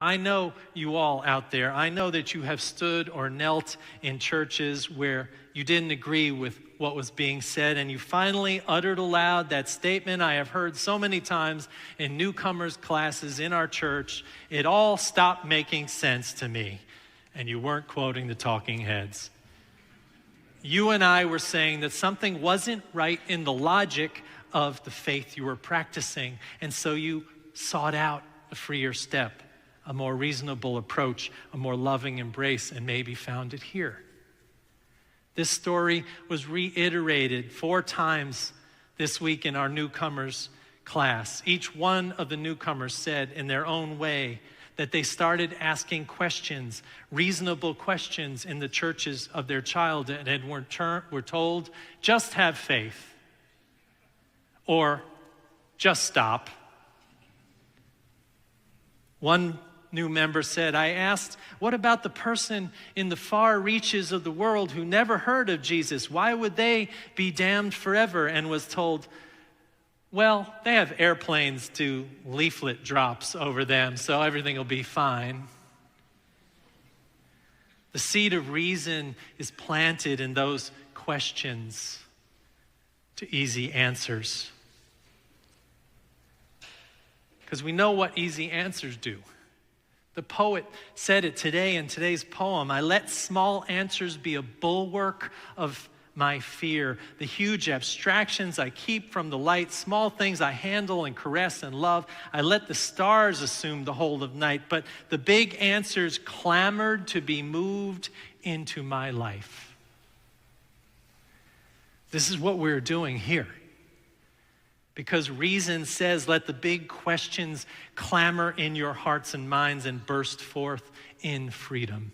I know you all out there. I know that you have stood or knelt in churches where you didn't agree with what was being said, and you finally uttered aloud that statement I have heard so many times in newcomers classes in our church: "It all stopped making sense to me." And you weren't quoting the talking heads. You and I were saying that something wasn't right in the logic of the faith you were practicing, and so you sought out a freer step, a more reasonable approach, a more loving embrace, and maybe found it here. This story was reiterated 4 times this week in our newcomers class. Each one of the newcomers said in their own way that they started asking questions, reasonable questions, in the churches of their childhood, and were told, just have faith, or just stop. One new member said, I asked, what about the person in the far reaches of the world who never heard of Jesus? Why would they be damned forever? And was told, well, they have airplanes do leaflet drops over them, so everything will be fine. The seed of reason is planted in those questions to easy answers. Because we know what easy answers do. The poet said it today in today's poem: I let small answers be a bulwark of my fear. The huge abstractions I keep from the light, small things I handle and caress and love. I let the stars assume the whole of night, but the big answers clamored to be moved into my life. This is what we're doing here. Because reason says, let the big questions clamor in your hearts and minds and burst forth in freedom.